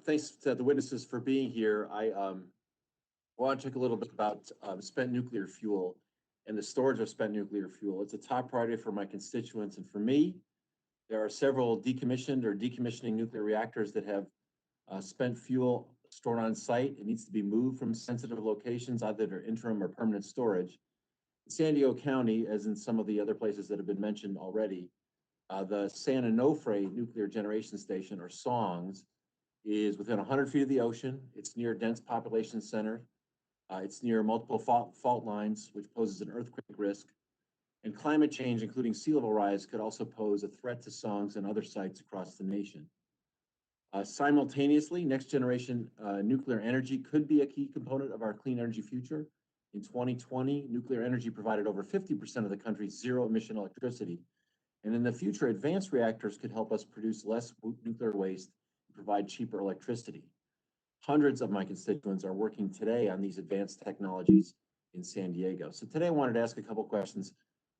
Thanks to the witnesses for being here. I want to talk a little bit about spent nuclear fuel and the storage of spent nuclear fuel. It's a top priority for my constituents and for me. There are several decommissioned or decommissioning nuclear reactors that have spent fuel stored on site. It needs to be moved from sensitive locations, either to interim or permanent storage. In San Diego County, as in some of the other places that have been mentioned already, the San Onofre Nuclear Generation Station, or SONGS, is within 100 feet of the ocean. It's near a dense population center. It's near multiple fault lines, which poses an earthquake risk. And climate change, including sea level rise, could also pose a threat to SONGS and other sites across the nation. Simultaneously, next generation nuclear energy could be a key component of our clean energy future. In 2020, nuclear energy provided over 50% of the country's zero emission electricity. And in the future, advanced reactors could help us produce less nuclear waste and provide cheaper electricity. Hundreds of my constituents are working today on these advanced technologies in San Diego. So today I wanted to ask a couple questions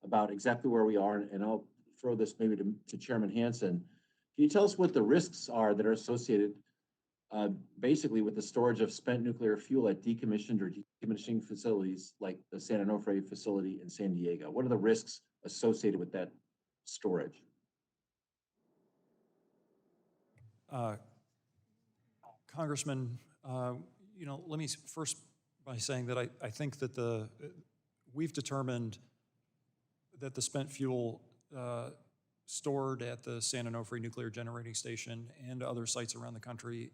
about exactly where we are, and I'll throw this maybe to Chairman Hansen. Can you tell us what the risks are that are associated basically with the storage of spent nuclear fuel at decommissioned or decommissioning facilities like the San Onofre facility in San Diego? What are the risks associated with that storage? Congressman, let me first by saying that I think that we've determined that the spent fuel stored at the San Onofre Nuclear Generating Station and other sites around the country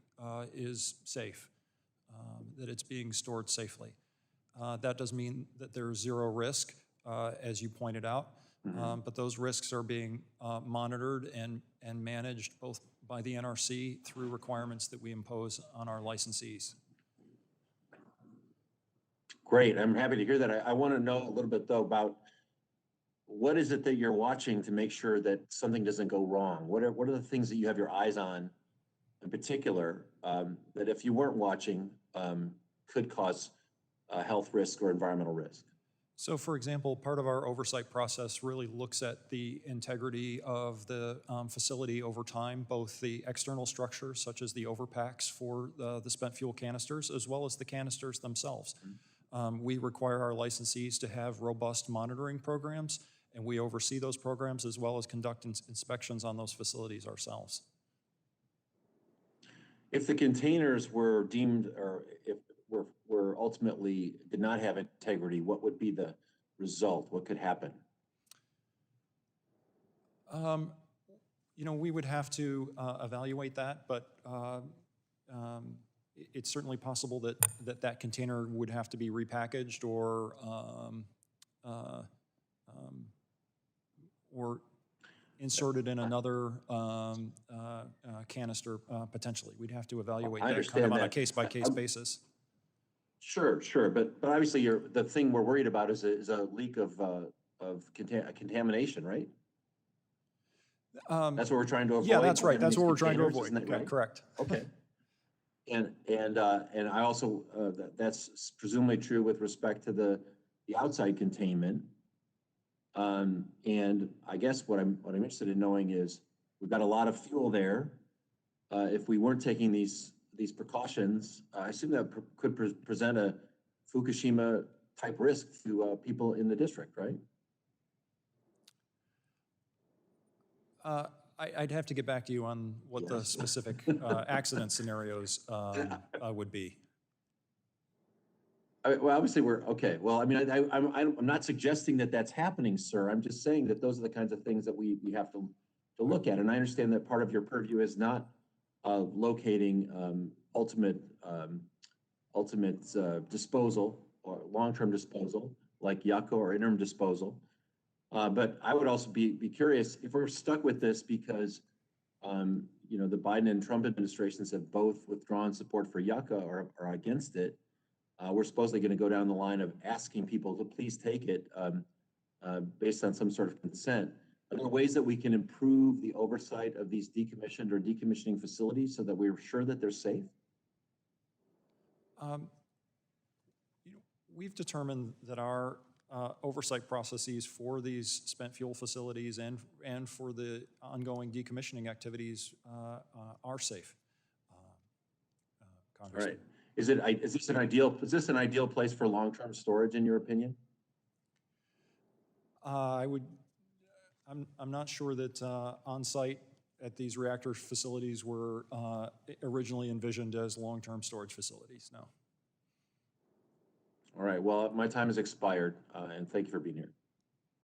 is safe, that it's being stored safely. That doesn't mean that there's zero risk, as you pointed out, but those risks are being monitored and managed both by the NRC through requirements that we impose on our licensees. Great, I'm happy to hear that. I want to know a little bit though about what is it that you're watching to make sure that something doesn't go wrong? What are the things that you have your eyes on in particular that if you weren't watching could cause health risk or environmental risk? So for example, part of our oversight process really looks at the integrity of the facility over time, both the external structures such as the overpacks for the spent fuel canisters, as well as the canisters themselves. We require our licensees to have robust monitoring programs, and we oversee those programs as well as conduct inspections on those facilities ourselves. If the containers were deemed, or if were ultimately did not have integrity, what would be the result? What could happen? We would have to evaluate that, but it's certainly possible that container would have to be repackaged or inserted in another canister potentially. We'd have to evaluate that kind of on a case-by-case basis. Sure, but obviously the thing we're worried about is a leak of contamination, right? That's what we're trying to avoid. Yeah, that's right. That's what we're trying to avoid. Right? Correct. Okay. And I also that's presumably true with respect to the outside containment. And I guess what I'm interested in knowing is we've got a lot of fuel there. If we weren't taking these precautions, I assume that could present a Fukushima type risk to people in the district, right? I'd have to get back to you on what the specific accident scenarios would be. Well, obviously we're okay. Well, I mean, I'm not suggesting that that's happening, sir. I'm just saying that those are the kinds of things that we have to look at. And I understand that part of your purview is not locating ultimate disposal or long-term disposal like Yucca or interim disposal. But I would also be curious if we're stuck with this because the Biden and Trump administrations have both withdrawn support for Yucca or are against it. We're supposedly going to go down the line of asking people to please take it based on some sort of consent. Are there ways that we can improve the oversight of these decommissioned or decommissioning facilities so that we're sure that they're safe? We've determined that our oversight processes for these spent fuel facilities and for the ongoing decommissioning activities are safe. All Congressman. right. Is this an ideal place for long-term storage in your opinion? I would, I'm not sure that on-site at these reactor facilities were originally envisioned as long-term storage facilities, no. All right. Well, my time has expired, and thank you for being here.